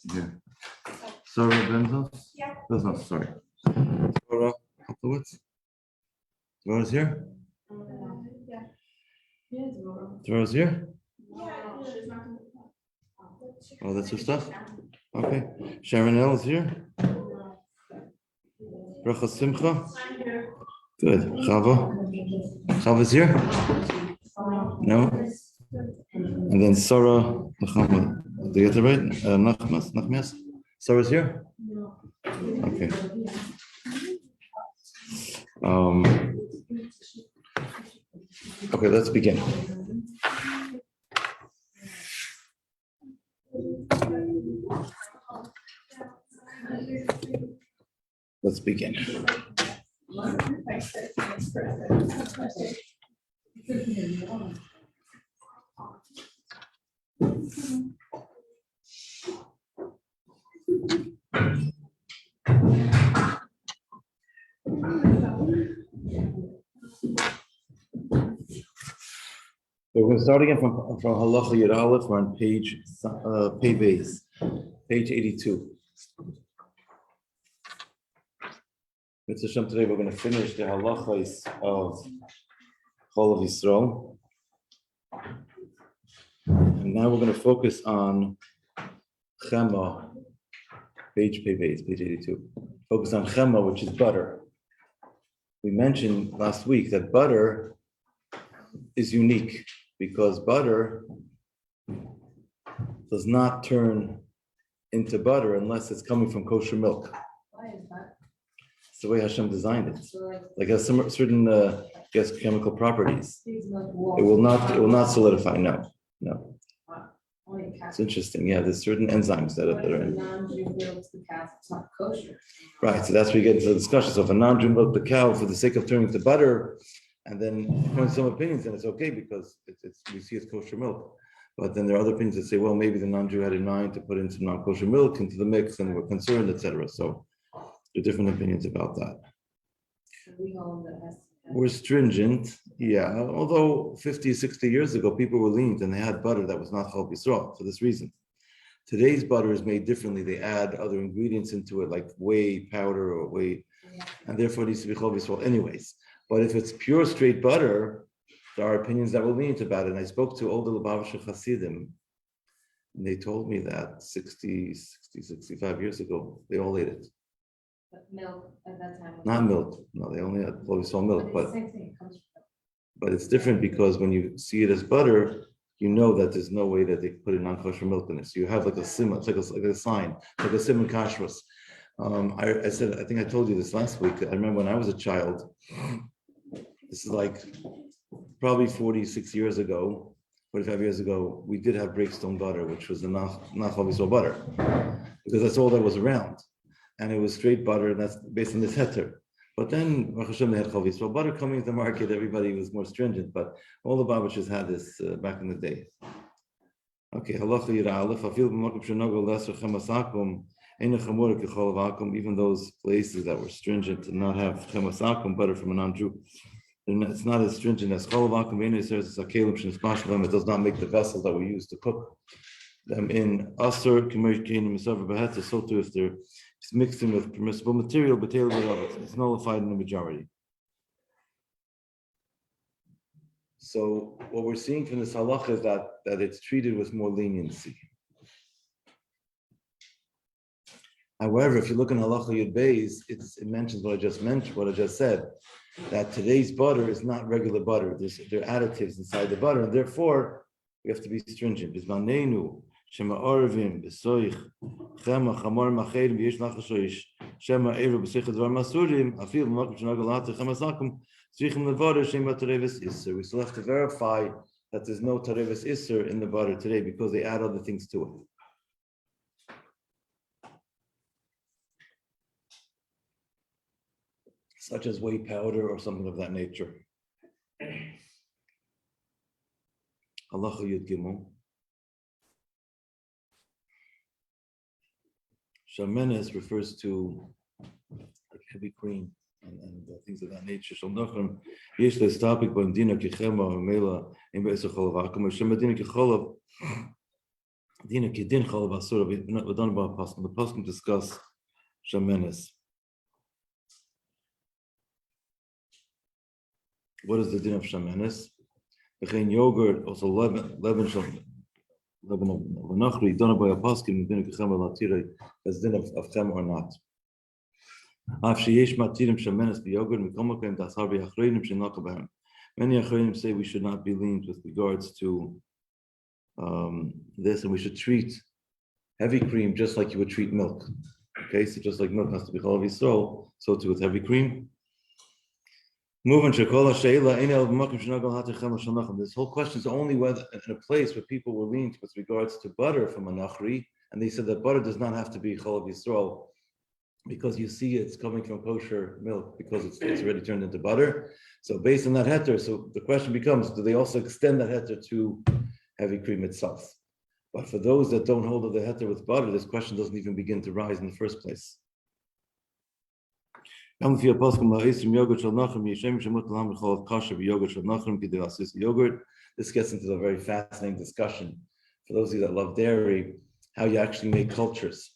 Here. Sarah Benzos? Yeah. Benzos, sorry. Sarah Hopkowitz? Sarah's here? Yeah. Sarah's here? Yeah, she's not gonna. Oh, that's her stuff? Okay. Sharon L is here? Bracha Simcha? Good. Chava? Chava's here? No? And then Sarah, did you get it right? Nachmas? Sarah's here? Okay. Okay, let's begin. Let's begin. We're going to start again from Halacha Yud Aleph. We're on page 82. Mitzvah Shem, today we're going to finish the halachas of Chol of Yisrael. And now we're going to focus on Chema, page 82. Focus on Chema, which is butter. We mentioned last week that butter is unique because butter does not turn into butter unless it's coming from kosher milk. Why is that? It's the way Hashem designed it. Like it has some certain chemical properties. It will not solidify. No. It's interesting. Yeah, there's certain enzymes that are in. It's not kosher. Right. So that's where you get into the discussion. So if a non-Jew milked the cow for the sake of turning to butter, and then according to some opinions, then it's okay because we see it's kosher milk. But then there are other opinions that say, well, maybe the non-Jew had in mind to put in some non-kosher milk into the mix, and we're concerned, etc. So there are different opinions about that. We're stringent, yeah. Although 50, 60 years ago, people were lenient and they had butter that was not Chol Yisrael for this reason. Today's butter is made differently. They add other ingredients into it, like whey powder or whey, and therefore it needs to be Chol Yisrael anyways. But if it's pure straight butter, there are opinions that were lenient about it. And I spoke to older Lubavitcher Hasidim, and they told me that 65 years ago, they all ate it. But milk at that time. Not milk. No, they only had Chol Yisrael milk. But it's the same thing. It comes from. But it's different because when you see it as butter, you know that there's no way that they put in non-kosher milk in it. So you have like a sim, it's like a sign, like a sim and kashrus. I said, I think I told you this last week. I remember when I was a child, this is like probably 46 years ago, 45 years ago, we did have breakstone butter, which was the Chol Yisrael butter, because that's all that was around. And it was straight butter, and that's based on this heter. But then, Baruch Hashem, they had Chol Yisrael butter coming to the market. Everybody was more stringent, but all the Babachers had this back in the day. Okay, Halacha Yud Aleph. Afil b'makom shenogo lesser chemasakum ein chamor kechol vakum. Even those places that were stringent to not have chemasakum butter from a non-Jew, it's not as stringent as chol vakum. It does not make the vessels that we use to cook them in aser k'mer kenim misav b'heter. So too, if they're mixed in with permissible material, but it's nullified in the majority. So what we're seeing from this halacha is that it's treated with more leniency. However, if you look in halacha Yud Beis, it mentions what I just said, that today's butter is not regular butter. There are additives inside the butter, and therefore we have to be stringent. Shema Orvim, Besoich, Chema, Chamor Macherim, Yesh Nachashoish, Shema Erev, Besich Dvar Masurim, Afil, Makum, Shanagalata, Chemasakum, Zrichim Levader, Shema Tarevis Isser. We still have to verify that there's no Tarevis Isser in the butter today because they add other things to it. Such as whey powder or something of that nature. Halacha Yud Gimel. Shamenes refers to like heavy cream and things of that nature. Shalnochem yesh this topic bandina kichema mela in beisachol vakum shemadina kicholav Dina Kidin Chalav Asura, we've done about Paskin. The Paskin discuss Shamenes. What is the din of Shamenes? Bechain yogurt, also leaven of Nachri, done by a Paskin, din of Kechem Latire, as din of Chem or not. Many Achronim say we should not be lenient with regards to this, and we should treat heavy cream just like you would treat milk. Okay, so just like milk has to be chalav yisrael, so too with heavy cream. Moving this whole question is only whether in a place where people were lenient with regards to butter from a nachri, and they said that butter does not have to be chalav yisrael, because you see it's coming from kosher milk because it's already turned into butter. So based on that heter, so the question becomes, do they also extend that heter to heavy cream itself? But for those that don't hold of the heter with butter, this question doesn't even begin to rise in the first place. This gets into a very fascinating discussion for those of you that love dairy, how you actually make cultures.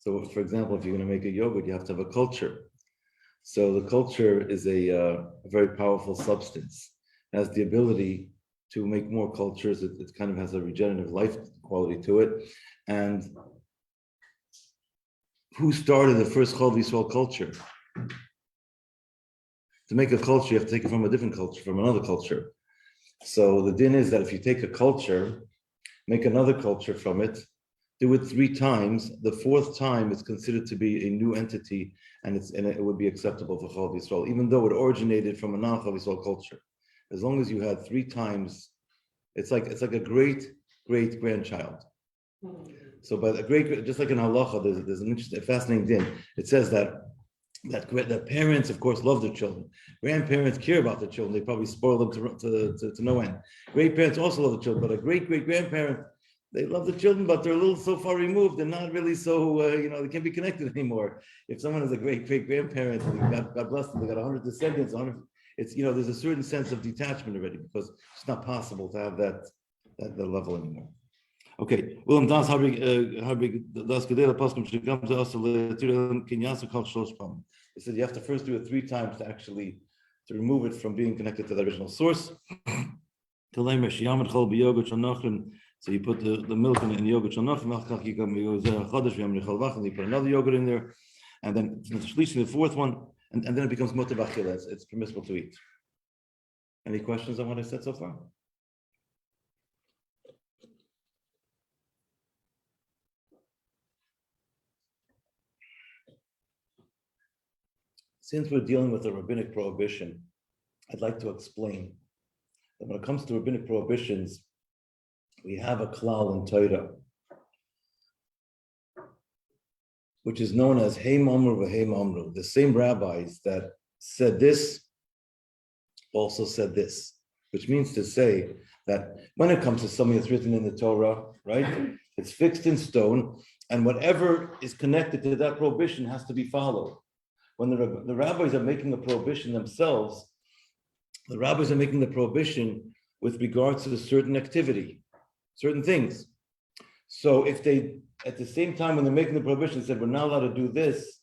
So, for example, if you're going to make a yogurt, you have to have a culture. So the culture is a very powerful substance. It has the ability to make more cultures. It kind of has a regenerative life quality to it. And who started the first Chol Yisrael culture? To make a culture, you have to take it from a different culture, from another culture. So the din is that if you take a culture, make another culture from it, do it 3 times. The 4th time is considered to be a new entity, and it would be acceptable for Chol Yisrael, even though it originated from a non-Chol Yisrael culture. As long as you had 3 times, it's like a great grandchild. So, but just like in halacha, there's an interesting, fascinating din. It says that parents, of course, love their children. Grandparents care about their children. They probably spoil them to no end. Great parents also love the children, but a great grandparent, they love the children, but they're a little so far removed. They're not really so, they can't be connected anymore. If someone is a great grandparent, God bless them, they got 100 descendants, 100. It's, there's a certain sense of detachment already, because it's not possible to have that level anymore. Okay. They said you have to first do it 3 times to remove it from being connected to the original source. So you put the milk in the yogurt, and you put another yogurt in there, and then the 4th one, and then it becomes mutar b'achila. It's permissible to eat. Any questions on what I said so far? Since we're dealing with a rabbinic prohibition, I'd like to explain that when it comes to rabbinic prohibitions, we have a klal in Torah, which is known as Heim Amru v'Heim Amru. The same rabbis that said this also said this, which means to say that when it comes to something that's written in the Torah, right, it's fixed in stone, and whatever is connected to that prohibition has to be followed. When the rabbis are making the prohibition themselves, the rabbis are making the prohibition with regards to a certain activity, certain things. So if they, at the same time when they're making the prohibition, said, we're not allowed to do this,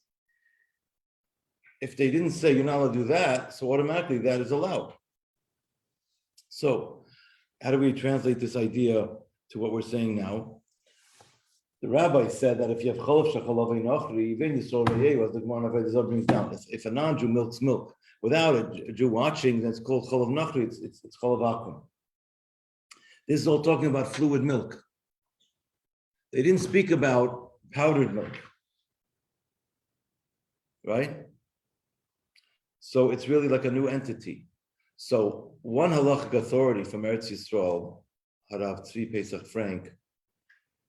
if they didn't say you're not allowed to do that, so automatically that is allowed. So how do we translate this idea to what we're saying now? The rabbi said that if you have cholav shecholav einachri, even yisrael re'eh, as the Gemara Avodah brings down, if a non-Jew milks milk without a Jew watching, then it's called cholav nachri. It's cholav akum. This is all talking about fluid milk. They didn't speak about powdered milk, right? So it's really like a new entity. So one halachic authority from Eretz Yisrael, Harav Tzvi Pesach Frank,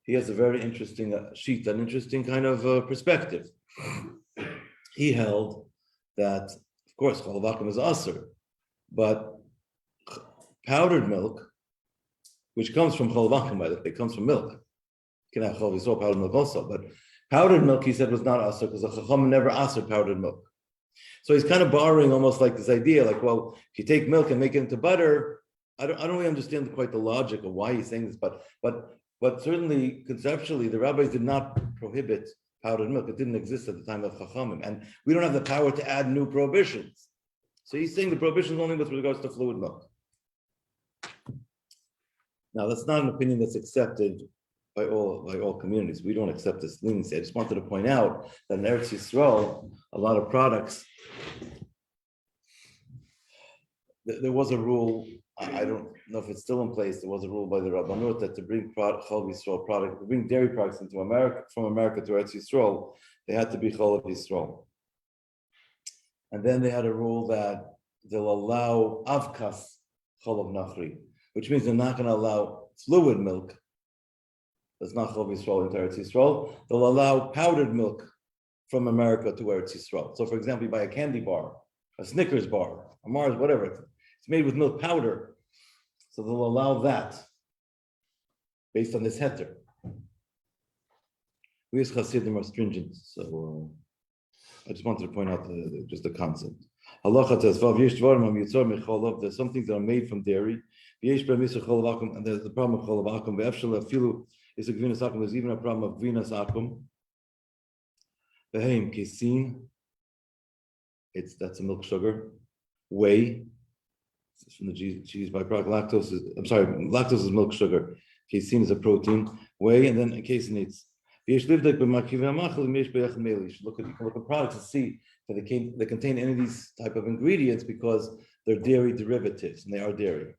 he has a very interesting sheet, an interesting kind of perspective. He held that, of course, cholav akum is aser, but powdered milk, which comes from cholav akum, by the way, it comes from milk. You can have cholav yisrael powdered milk also, but powdered milk, he said, was not aser because the chacham never asered powdered milk. So he's kind of borrowing almost like this idea, like, well, if you take milk and make it into butter, I don't really understand quite the logic of why he's saying this, but certainly conceptually, the rabbis did not prohibit powdered milk. It didn't exist at the time of Chachamim, and we don't have the power to add new prohibitions. So he's saying the prohibition is only with regards to fluid milk. Now, that's not an opinion that's accepted by all communities. We don't accept this leniency. I just wanted to point out that in Eretz Yisrael, a lot of products, there was a rule. I don't know if it's still in place. There was a rule by the Rabbanut that to bring Chol Yisrael product, to bring dairy products into America, from America to Eretz Yisrael, they had to be Chol Yisrael. And then they had a rule that they'll allow Avkas Chol Nachri, which means they're not going to allow fluid milk. That's not Chol Yisrael into Eretz Yisrael. They'll allow powdered milk from America to Eretz Yisrael. So, for example, you buy a candy bar, a Snickers bar, a Mars, whatever. It's made with milk powder. So they'll allow that based on this heter. We as Hasidim are stringent. So I just wanted to point out just the concept. Halacha says, there's some things that are made from dairy. And there's the problem of cholav akum. There's even a problem of gvinas akum. That's a milk sugar. Whey. It's from the cheese byproduct. Lactose is milk sugar. Casein is a protein. Whey, and then caseinates. You should look at products to see that they contain any of these type of ingredients because they're dairy derivatives, and they are dairy.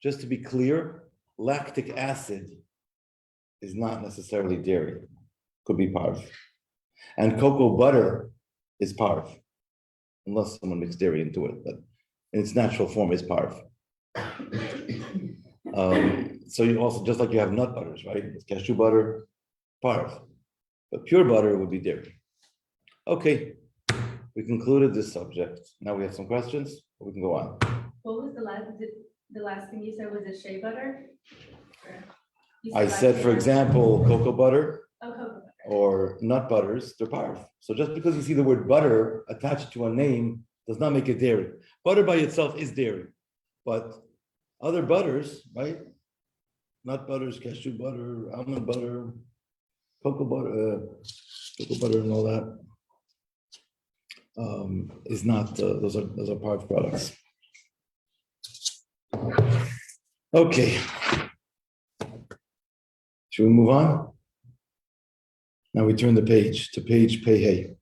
Just to be clear, lactic acid is not necessarily dairy. Could be parv. And cocoa butter is parv, unless someone mixed dairy into it, but in its natural form is parv. So you also, just like you have nut butters, right? It's cashew butter, parv. But pure butter would be dairy. Okay, we concluded this subject. Now we have some questions, or we can go on. What was the last thing you said? Was it shea butter? I said, for example, cocoa butter. Oh, cocoa butter. Or nut butters, they're parv. So just because you see the word butter attached to a name does not make it dairy. Butter by itself is dairy, but other butters, right? Nut butters, cashew butter, almond butter, cocoa butter, and all that is not. Those are parv products. Okay. Should we move on? Now we turn the page to page Pei.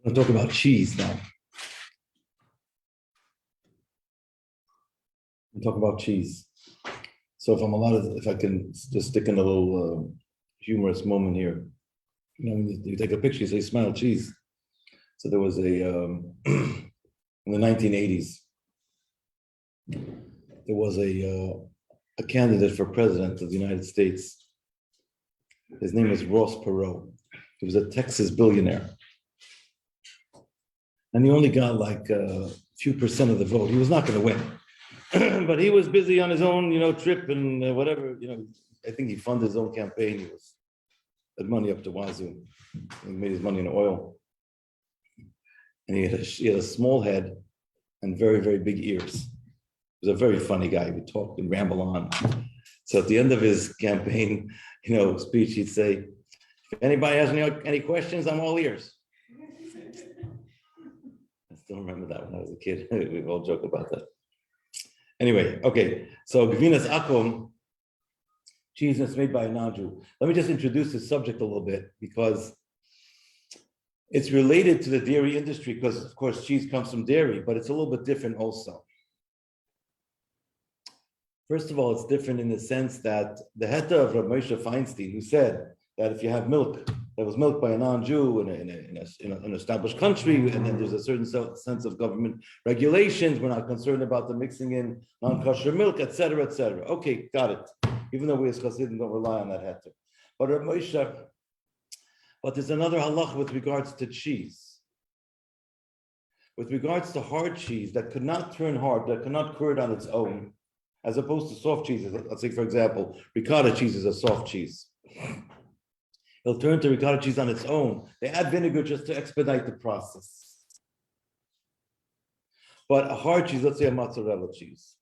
We'll talk about cheese now. We'll talk about cheese. So if I can just stick in a little humorous moment here. You know, you take a picture, you say smile cheese. So there was in the 1980s, there was a candidate for president of the United States. His name was Ross Perot. He was a Texas billionaire. And he only got like a few percent of the vote. He was not going to win. But he was busy on his own, trip and whatever, I think he funded his own campaign. He had money up to wazoo. He made his money in oil. And he had a small head and very, very big ears. He was a very funny guy. He would talk and ramble on. So at the end of his campaign, speech, he'd say, if anybody has any questions, I'm all ears. I still remember that when I was a kid. We all joke about that. Anyway, okay. So Gvinas Akum, cheese that's made by a non-Jew. Let me just introduce this subject a little bit because it's related to the dairy industry because, of course, cheese comes from dairy, but it's a little bit different also. First of all, it's different in the sense that the Heta of Rav Moshe Feinstein, who said that if you have milk that was milked by a non-Jew in an established country, and then there's a certain sense of government regulations, we're not concerned about the mixing in non-kosher milk, etc., etc. Okay, got it. Even though we as Hasidim don't rely on that Heta. But Rav Moshe, but there's another halach with regards to cheese. With regards to hard cheese that could not turn hard, that could not cure it on its own, as opposed to soft cheeses. Let's say, for example, ricotta cheese is a soft cheese. They'll turn to ricotta cheese on its own. They add vinegar just to expedite the process. But a hard cheese, let's say a mozzarella cheese.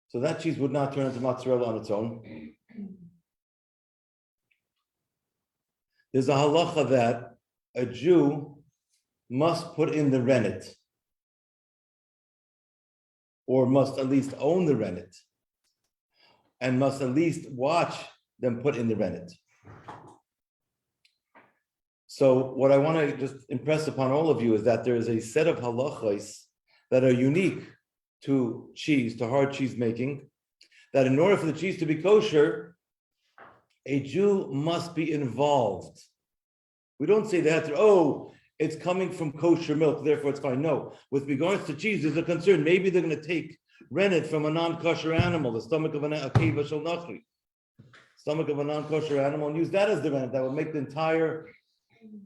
So that cheese would not turn into mozzarella on its own. There's a halacha that a Jew must put in the rennet, or must at least own the rennet, and must at least watch them put in the rennet. So what I want to just impress upon all of you is that there is a set of halachos that are unique to cheese, to hard cheese making, that in order for the cheese to be kosher, a Jew must be involved. We don't say that, it's coming from kosher milk, therefore it's fine. No, with regards to cheese, there's a concern. Maybe they're going to take rennet from a non-kosher animal, the stomach of a non-kosher animal, and use that as the rennet. That will make the entire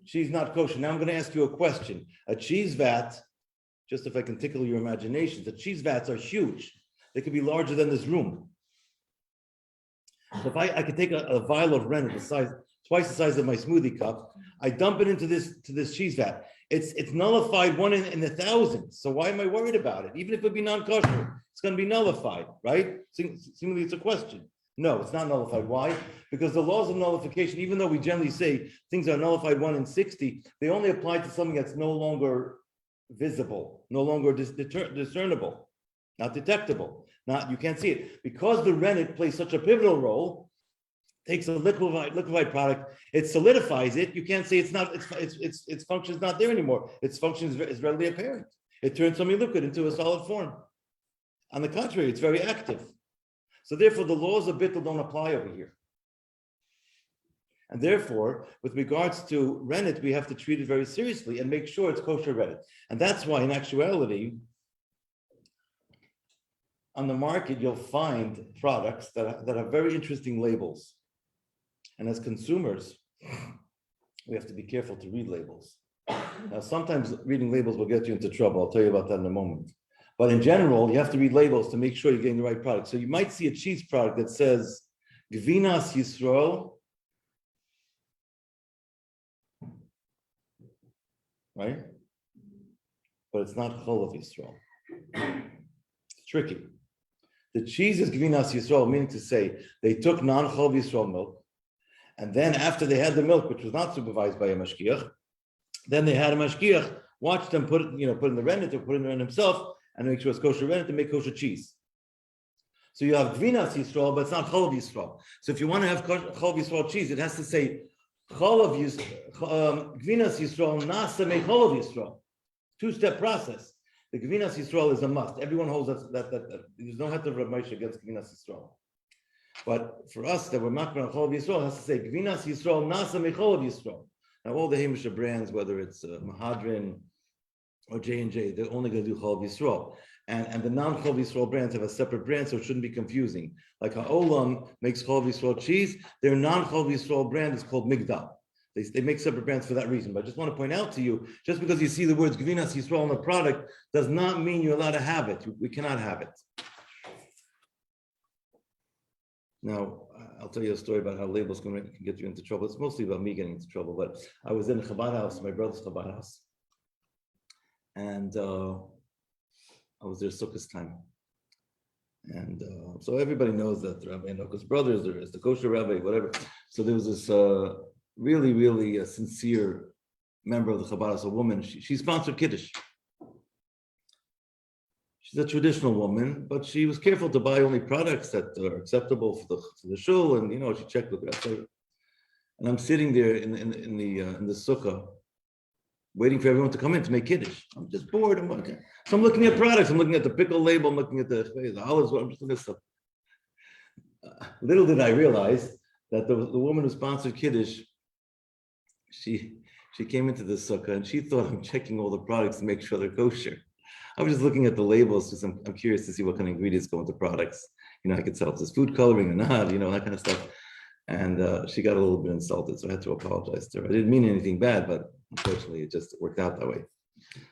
cheese not kosher. Now I'm going to ask you a question. A cheese vat, just if I can tickle your imagination, the cheese vats are huge. They could be larger than this room. So if I could take a vial of rennet twice the size of my smoothie cup, I dump it into this cheese vat. It's nullified one in 1,000. So why am I worried about it? Even if it be non-kosher, it's going to be nullified, right? Seemingly it's a question. No, it's not nullified. Why? Because the laws of nullification, even though we generally say things are nullified 1 in 60, they only apply to something that's no longer visible, no longer discernible, not detectable. You can't see it. Because the rennet plays such a pivotal role, takes a liquefied product, it solidifies it. You can't say its function is not there anymore. Its function is readily apparent. It turns semi-liquid into a solid form. On the contrary, it's very active. So therefore, the laws of bittul don't apply over here. And therefore, with regards to rennet, we have to treat it very seriously and make sure it's kosher rennet. And that's why, in actuality, on the market, you'll find products that have very interesting labels. And as consumers, we have to be careful to read labels. Now, sometimes reading labels will get you into trouble. I'll tell you about that in a moment. But in general, you have to read labels to make sure you're getting the right product. So you might see a cheese product that says, Gvinas Yisrael, right? But it's not Cholav Yisrael. It's tricky. The cheese is Gvinas Yisrael, meaning to say they took non-Cholav Yisrael milk, and then after they had the milk, which was not supervised by a mashgiach, then they had a mashgiach watch them put it in the rennet, or put it in the rennet himself, and make sure it's kosher rennet to make kosher cheese. So you have Gvinas Yisrael, but it's not Cholav Yisrael. So if you want to have Cholav Yisrael cheese, it has to say Cholav Gvinas Yisrael Nasa Me Cholav Yisrael. Two-step process. The Gvinas Yisrael is a must. Everyone holds that there's no heter of Rav Moshe against Gvinas Yisrael. But for us that we're makbar on Cholav Yisrael, it has to say Gvinas Yisrael Nasa Me Cholav Yisrael. Now all the Hamisha brands, whether it's Mahadrin or J&J, they're only going to do Cholav Yisrael. And the non-Cholav Yisrael brands have a separate brand, so it shouldn't be confusing. Like Ha'olam makes Cholav Yisrael cheese, their non-Cholav Yisrael brand is called Migdal. They make separate brands for that reason. But I just want to point out to you, just because you see the words Gvinas Yisrael on the product does not mean you're allowed to have it. We cannot have it. Now, I'll tell you a story about how labels can get you into trouble. It's mostly about me getting into trouble, but I was in a Chabad house, my brother's Chabad house, and I was there Sukkot time. And so everybody knows that Rabbi Hanoka's brothers, there is the kosher rabbi, whatever. So there was this really, really sincere member of the Chabad house, a woman. She sponsored Kiddush. She's a traditional woman, but she was careful to buy only products that are acceptable for the shul, and she checked with her. And I'm sitting there in the sukkah, waiting for everyone to come in to make Kiddush. I'm just bored. So I'm looking at products. I'm looking at the pickle label. I'm looking at the olives. I'm just looking at stuff. Little did I realize that the woman who sponsored Kiddush, she came into the sukkah and she thought I'm checking all the products to make sure they're kosher. I was just looking at the labels because I'm curious to see what kind of ingredients go into products. I could tell if there's food coloring or not, that kind of stuff. And she got a little bit insulted, so I had to apologize to her. I didn't mean anything bad, but unfortunately, it just worked out that way.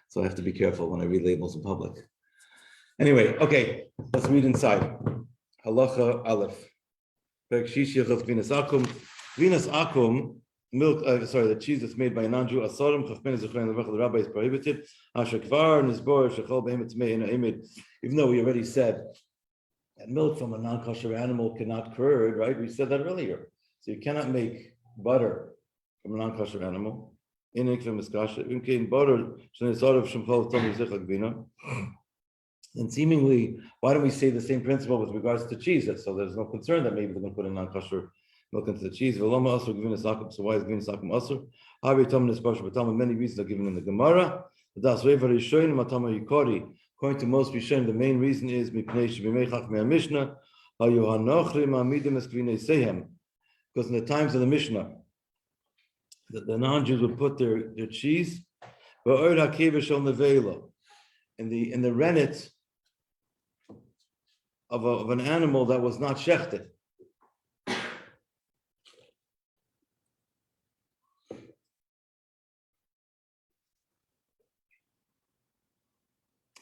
So I have to be careful when I read labels in public. Anyway, okay, let's read inside. Halacha Aleph. Vinas akum, milk. The cheese that's made by a non-Jew. Asarim chafpen zechrein levach. The rabbi is prohibited. Asher kvar nizbor shechol behemet tmei in imid. Even though we already said that milk from a non-kosher animal cannot curd, right? We said that earlier. So you cannot make butter from a non-kosher animal. And seemingly, why don't we say the same principle with regards to cheese? So there's no concern that maybe they're going to put a non-kosher milk into the cheese. So why is giving sakum asur? Many reasons are given in the Gemara. According to most Rishonim, the main reason is because in the times of the Mishnah, the non-Jews would put their cheese in the rennet of an animal that was not shechted.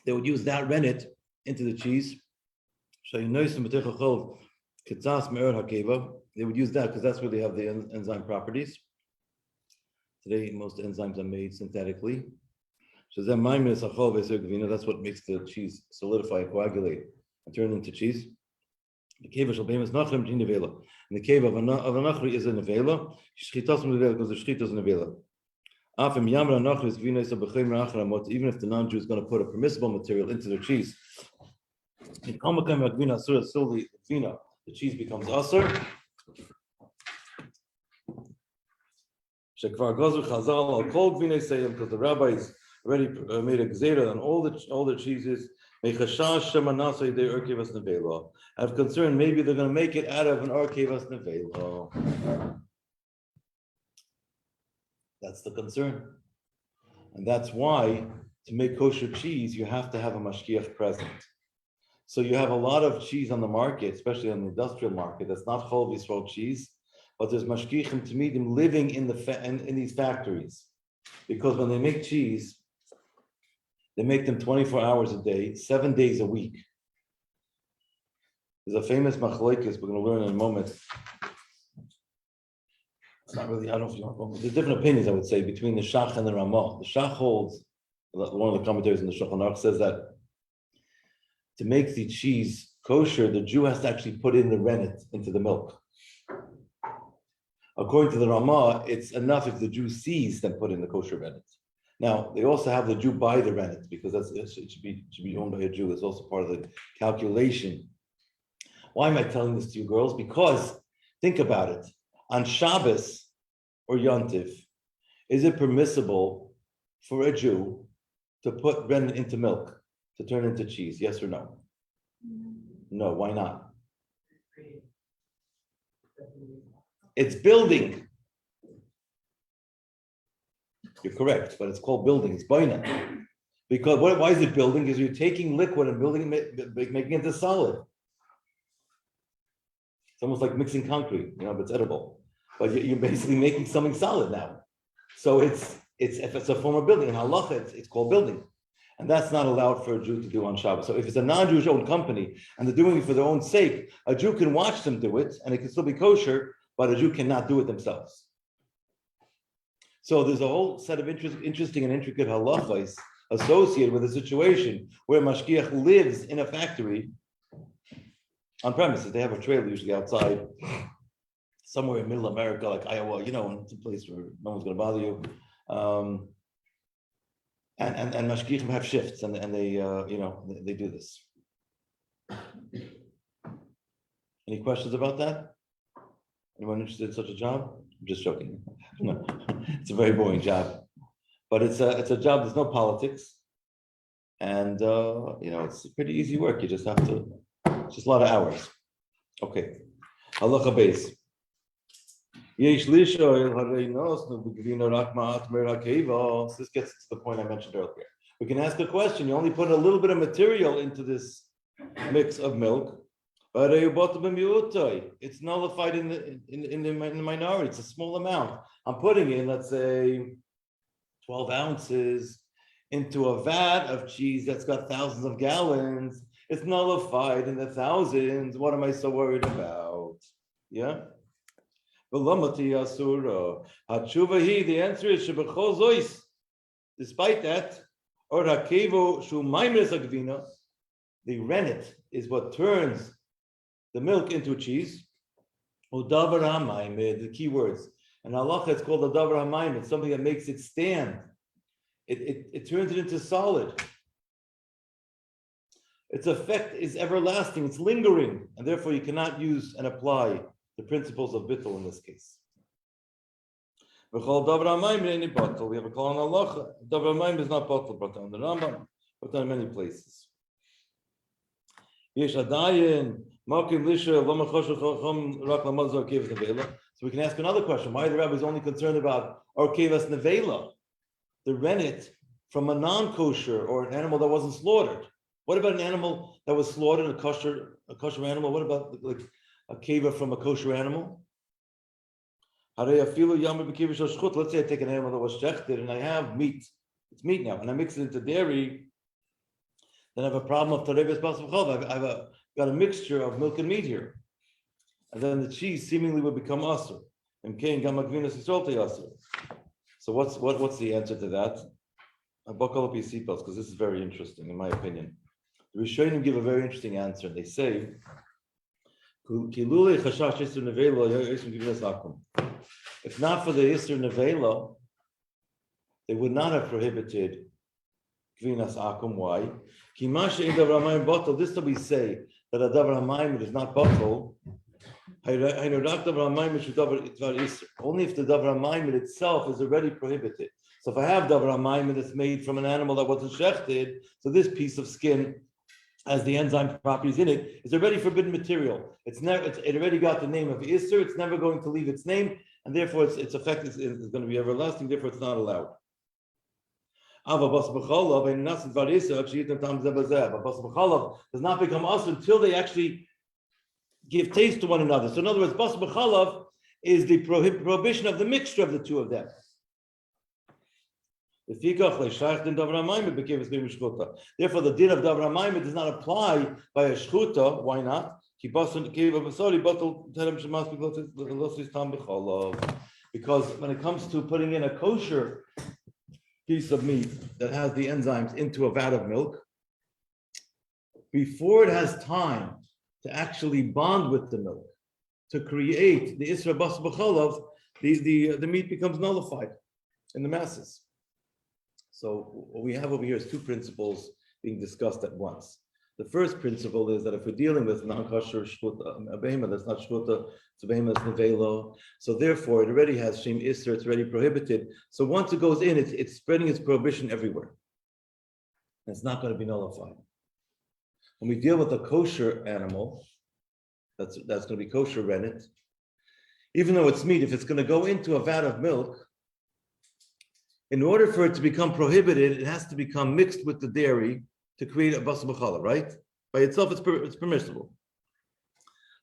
They would use that rennet into the cheese. They would use that because that's where they have the enzyme properties. Today, most enzymes are made synthetically. That's what makes the cheese solidify, coagulate, and turn into cheese. The cave of Shalbem is nachrim in nevela, and the cave of a nachri is a nevela. Shchitas nevela because the shchitas nevela. Even if the non-Jew is going to put a permissible material into their cheese, the cheese becomes asur. Because the rabbis already made a gzeira on all the cheeses. I have concern maybe they're going to make it out of an arkevas nevela. That's the concern. And that's why to make kosher cheese, you have to have a mashgiach present. So you have a lot of cheese on the market, especially on the industrial market, that's not chol v'yisrael cheese, but there's mashgichim tamidim living in these factories. Because when they make cheese, they make them 24 hours a day, 7 days a week. There's a famous machlokes we're going to learn in a moment. It's not really, I don't know if you want, there's different opinions, I would say, between the Shach and the Ramah. The Shach holds, one of the commentators in the Shulchan Aruch says that to make the cheese kosher, the Jew has to actually put in the rennet into the milk. According to the Ramah, it's enough if the Jew sees them put in the kosher rennet. Now, they also have the Jew buy the rennet because it should be owned by a Jew. It's also part of the calculation. Why am I telling this to you girls? Because, think about it. On Shabbos or Yontif, is it permissible for a Jew to put rennet into milk, to turn into cheese? Yes or no? No, why not? It's building. You're correct, but it's called building. It's baina. Because why is it building? Because you're taking liquid and building it, making it into solid. It's almost like mixing concrete, but it's edible. But you're basically making something solid now. So if it's a form of building, in halacha, it's called building. And that's not allowed for a Jew to do on Shabbos. So if it's a non-Jewish owned company and they're doing it for their own sake, a Jew can watch them do it and it can still be kosher, but a Jew cannot do it themselves. So there's a whole set of interesting and intricate halachas associated with a situation where mashgiach lives in a factory on premises. They have a trailer usually outside, somewhere in middle America, like Iowa, it's a place where no one's going to bother you. And mashgichim have shifts, and they they do this. Any questions about that? Anyone interested in such a job? I'm just joking. No, it's a very boring job, but it's a job. There's no politics, and it's pretty easy work. You just have to, just a lot of hours. Okay, halacha beis. This gets to the point I mentioned earlier. We can ask a question. You only put a little bit of material into this mix of milk, but it's nullified in the minority. It's a small amount. I'm putting in, let's say, 12 ounces into a vat of cheese that's got thousands of gallons, it's nullified in the thousands. What am I so worried about? Yeah. The answer is despite that, or the rennet is what turns the milk into cheese. The key words. And halacha, it's called a davar hamayim. It's something that makes it stand. It turns it into solid. Its effect is everlasting. It's lingering, and therefore you cannot use and apply the principles of bittul in this case. We have a call on halacha. Davar hamayim is not bottle, but on the Rambam, but on many places. So we can ask another question. Why are the rabbis only concerned about Orkevas Nevela, the rennet from a non-kosher or an animal that wasn't slaughtered? What about an animal that was slaughtered, a kosher animal? What about like a keva from a kosher animal? Let's say I take an animal that was shechted and I have meat. It's meat now, and I mix it into dairy. Then I have a problem of tareves basachol. I've got a mixture of milk and meat here, and then the cheese seemingly would become asur. So what's the answer to that? I buckle up your seatbelts because this is very interesting, in my opinion. The Rishonim give a very interesting answer. They say, if not for the Isser Nevela, they would not have prohibited Gvinas Akum. Why? This to we say that a davar hamayim is not bottle. Only if the davar hamayim itself is already prohibited. So if I have davar hamayim that's made from an animal that wasn't shechted, so this piece of skin has the enzyme properties in it, it's already forbidden material. It already got the name of Isser. It's never going to leave its name, and therefore its effect is going to be everlasting. Therefore, it's not allowed. But bas b'chalav does not become us until they actually give taste to one another. So in other words, bas b'chalav is the prohibition of the mixture of the two of them. Therefore, the din of davar hamayim does not apply by a shchuta. Why not? Because when it comes to putting in a kosher piece of meat that has the enzymes into a vat of milk, before it has time to actually bond with the milk, to create the Isra Bas B'chalav, the meat becomes nullified in the masses. So what we have over here is two principles being discussed at once. The first principle is that if we're dealing with non-kosher shvuta, a behemah that's not shvuta, it's a behemah that's nevelo. So therefore, it already has shem isser, it's already prohibited. So once it goes in, it's spreading its prohibition everywhere. And it's not going to be nullified. When we deal with a kosher animal, that's going to be kosher rennet, even though it's meat, if it's going to go into a vat of milk, in order for it to become prohibited, it has to become mixed with the dairy to create a bas b'chalav, right? By itself, it's permissible.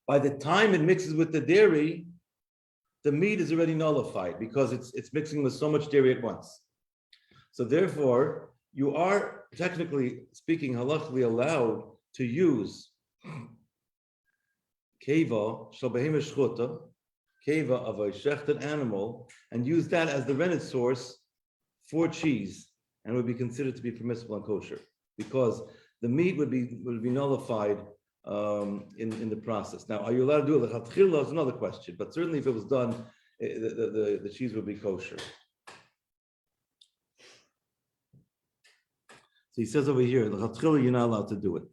By the time it mixes with the dairy, the meat is already nullified because it's mixing with so much dairy at once. So therefore, you are technically speaking halachically allowed to use keva shel behemah shchuta, keva of a shechted animal, and use that as the rennet source for cheese, and would be considered to be permissible and kosher, because the meat would be nullified in the process. Now, are you allowed to do it? Lechatchila is another question, but certainly if it was done, the cheese would be kosher. So he says over here, lechatchila, you're not allowed to do it.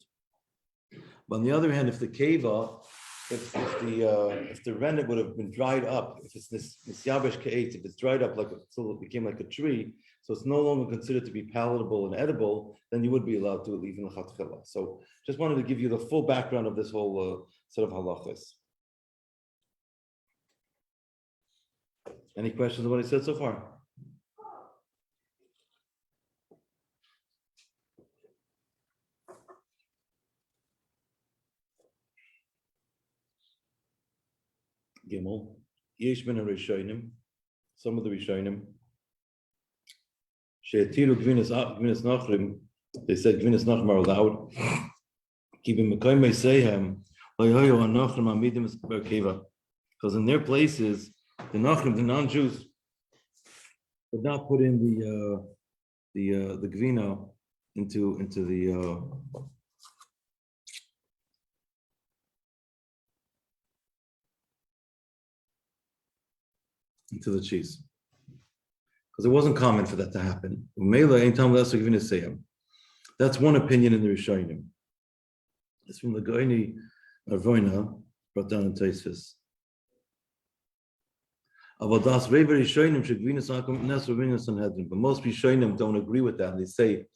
But on the other hand, if the keva, if the rennet would have been dried up, if it's this nisyabesh ka'etz, if it's dried up so it became like a tree, so it's no longer considered to be palatable and edible, then you would be allowed to leave in the lechatchila. So just wanted to give you the full background of this whole set of halachas. Any questions on what I said so far? Gimel, Yesh min Rishonim, some of the Rishonim, She'etiru gvinas nachrim. They said gvinas nachrim are allowed. Keeping mekayim meisehem. Loyayu anachrim amidim berkeva. Because in their places, the nachrim, the non-Jews, would not put in the gvina into the cheese, because it wasn't common for that to happen. That's one opinion in the Rishonim. It's from the Goini Arvoina, brought down in Tosfos. But most Rishonim don't agree with that. They say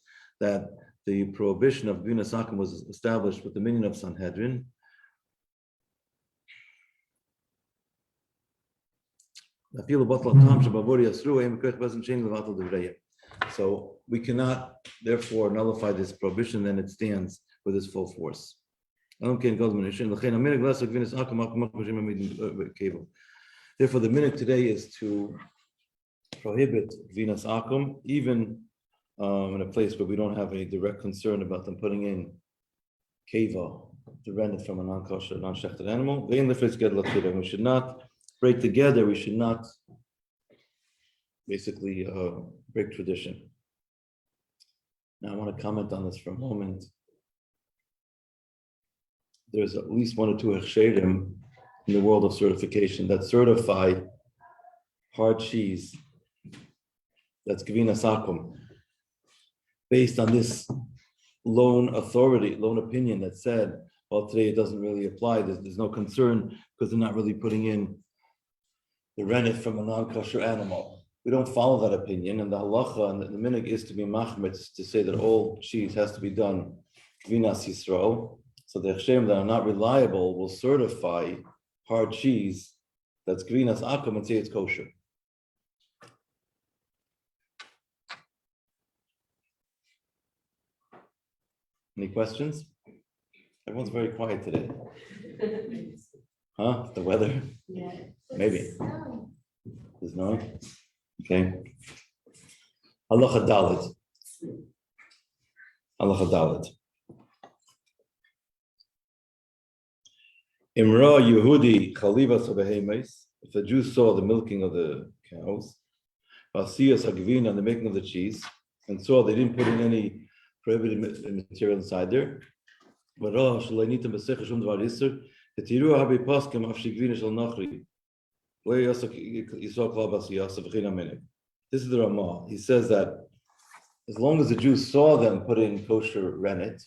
that the prohibition of Gvina Sakim was established with the minion of Sanhedrin. So we cannot therefore nullify this prohibition, then it stands with its full force. Therefore, the minute today is to prohibit Gvinas Akum, even in a place where we don't have any direct concern about them putting in keva to rent it from a non-kosher, non-shechted animal. We should not break together. We should not basically break tradition. Now, I want to comment on this for a moment. There's at least one or two hechsherim in the world of certification that certify hard cheese that's Gvinas Akum based on this lone opinion that said, well, today it doesn't really apply. There's no concern because they're not really putting in the rennet from a non-kosher animal. We don't follow that opinion, and the halacha and the minhag is to be machmet, to say that all cheese has to be done Gvinas Yisrael. So the hechsherim that are not reliable will certify hard cheese that's Gvinas Akum and say it's kosher. Any questions? Everyone's very quiet today. Huh? The weather? Yeah. Maybe. There's no? Okay. Halacha Dalet. Halacha Dalet. Imra Yehudi Chalivas Behemes. If the Jews saw the milking of the cows, Vasiyas Hagvina and the making of the cheese, and saw they didn't put in any prohibited material inside there. This is the Ramah. He says that as long as the Jews saw them put in kosher rennet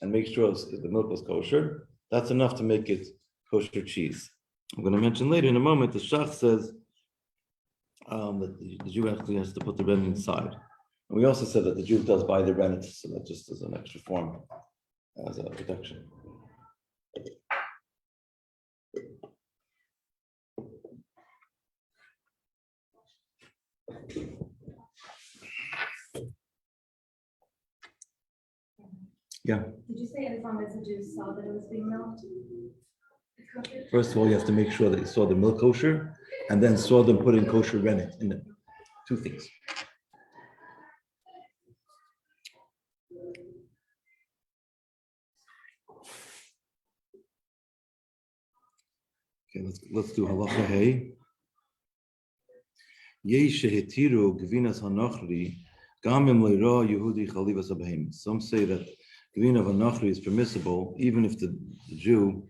and make sure the milk was kosher, that's enough to make it kosher cheese. I'm going to mention later in a moment, the Shach says that the Jew actually has to put the rennet inside. And we also said that the Jew does buy the rennet, so that just as an extra form, as a protection. Yeah. Did you say as long as the Jews saw that it was being milked? First of all, you have to make sure that you saw the milk kosher, and then saw them put in kosher rennet in it. Two things. Okay, let's do halacha hey. Yeshehetiru gvinas hanochri gamim leira Yehudi chalivas abehem. Some say that gvina of hanochri is permissible even if the Jew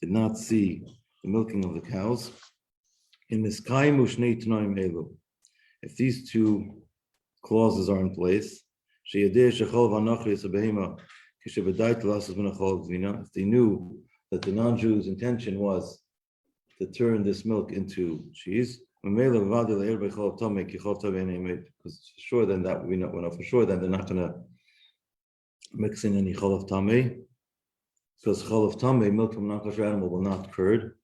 did not see the milking of the cows. In miskaimu shnei tanaim elu, if these two clauses are in place, sheyadeh shechol v'hanochri is abehema kishevedait lasas v'nachol gvina. If they knew that the non-Jew's intention was to turn this milk into cheese, because sure then that we know for sure then they're not going to mix in any cholav tameh, because cholav tameh, milk from non-kosher animal, will not curd.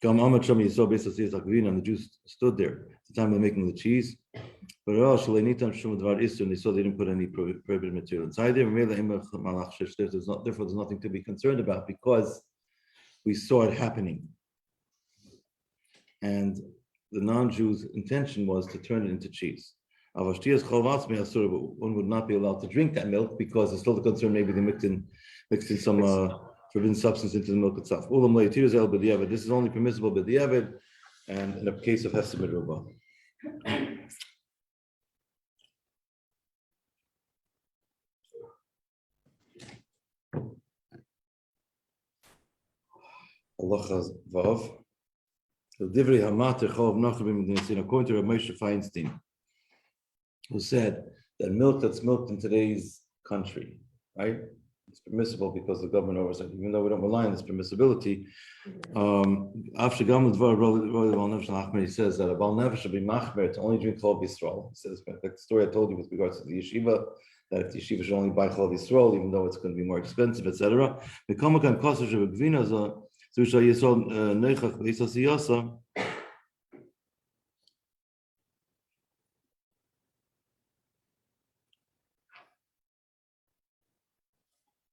And the Jews stood there at the time of making the cheese, but and they saw they didn't put any prohibited material inside there. Therefore, there's nothing to be concerned about because we saw it happening. And the non-Jew's intention was to turn it into cheese. Avashtias cholvatzmi asur, but one would not be allowed to drink that milk because there's still the concern maybe they mixed in some forbidden substance into the milk itself. Ulam le'itiras el b'diavad. This is only permissible b'diavad, and in a case of hefsed midruba. Halacha vav. Divrei hamater chol nachabim b'dinasin. According to Rabbi Moshe Feinstein, who said that milk that's milked in today's country, right? It's permissible because the government oversight, even though we don't rely on this permissibility. After he says that a Baal Nefesh should be machmer to only drink Chol Yisrael. He says, like the story I told you with regards to the yeshiva, that if the yeshiva should only buy Chol Yisrael, even though it's going to be more expensive, etc.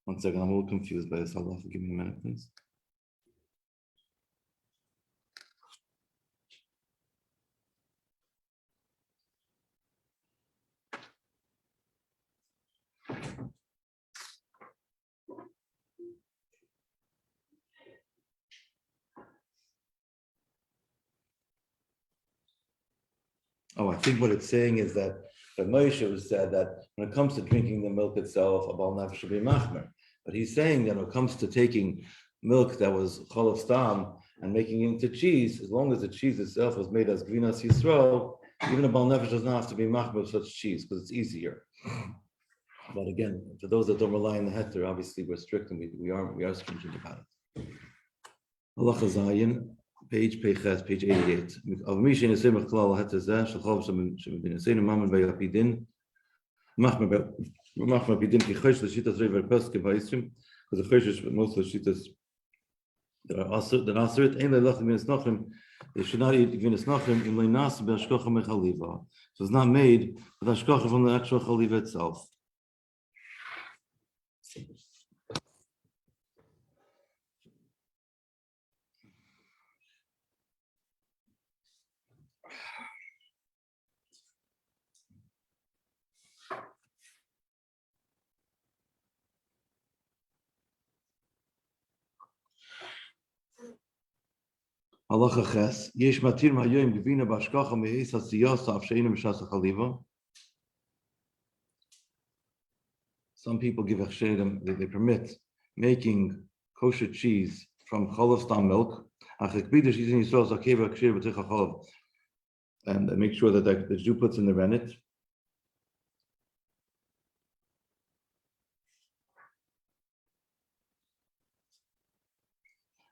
One second, I'm a little confused by this. Halacha. Give me a minute, please. Oh, I think what it's saying is that the Moshe said that when it comes to drinking the milk itself, a Baal Nefesh should be machmer. But he's saying that when it comes to taking milk that was chol of stam and making it into cheese, as long as the cheese itself was made as gvinas Yisrael, even a Baal Nefesh does not have to be machmer of such cheese because it's easier. But again, for those that don't rely on the heter, obviously we're strict and we are stringent about it. Halacha Zayin. Page 88. Of Mishin is Simach Klal Hatazah, Shachov Shabin Sain, Maman by Apidin, Mahma Pidin, Kichosh, the Shitas River Peske Vaisrim, because the Chosh, most of the Shitas that are also the Nasrit, Ein Lelach Gvinas Nachim, they should not eat Gvinas Nachim in Leinas Bashkocha Mechaliva. So it's not made with Ashkocha from the actual Chaliva itself. Halacha ches, yesh matir ma'yoyim gvina b'ashkacha me'es hasiyasa afsheinu mishasa chaliva. Some people give achshedim, they permit making kosher cheese from cholav stam milk. And make sure that the Jew puts in the rennet.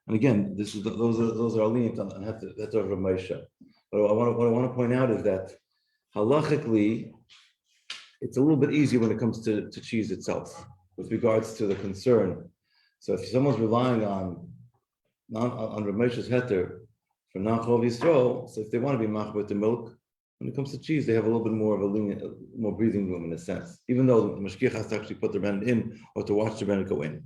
And again, those are lenient on that's over Moshe. But what I want to point out is that halachically, it's a little bit easier when it comes to cheese itself with regards to the concern. So if someone's relying on Rav Moshe's heter for non-chol Yisrael, so if they want to be mach with the milk, when it comes to cheese, they have a little bit more of a lenient, more breathing room in a sense, even though the mashgiach has to actually put the rennet in or to watch the rennet go in.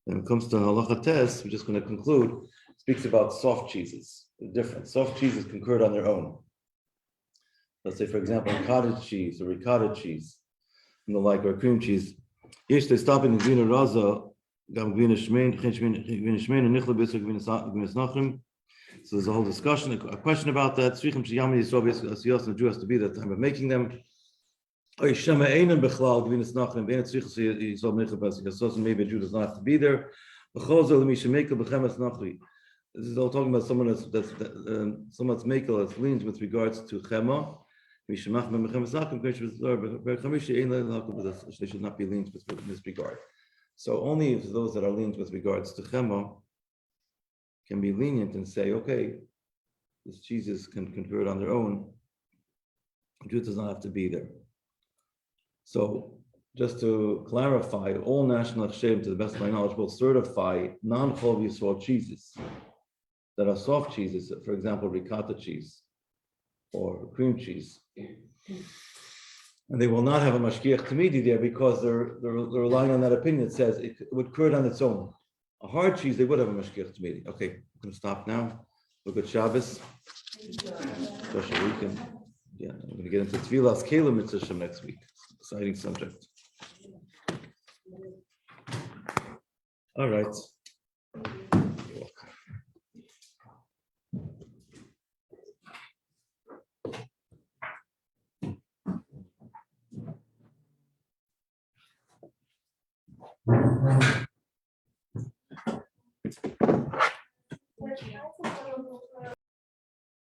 When it comes to halacha tes, we're just going to conclude. It speaks about soft cheeses. They're different. Soft cheeses can curd on their own. Let's say, for example, cottage cheese or ricotta cheese, and the like, or cream cheese. Yes, they stop in the gvina raza, gam gvina shmein, and nichle b'isur gvina nachrim. So there's a whole discussion, a question about that. Tzrichim sheyam yisrael b'asiyos, and the Jew has to be there at the time of making them. Maybe a Jew does not have to be there. This is all talking about someone that's makel, that's leans with regards to chema. They should not be leans with this regard. So only if those that are leans with regards to chema can be lenient and say, okay, these cheeses can convert on their own. A Jew does not have to be there. So, just to clarify, all national Hashim, to the best of my knowledge, will certify non-chol Yisrael cheeses that are soft cheeses, for example, ricotta cheese or cream cheese. And they will not have a mashgiach tamidi there because they're relying on that opinion. It says it would curd on its own. A hard cheese, they would have a mashgiach tamidi. Okay, I'm going to stop now. Look at Shabbos. Special weekend. Yeah, I'm going to get into Tvilas Kela Mitzvah next week. Exciting subject. All right. You're welcome.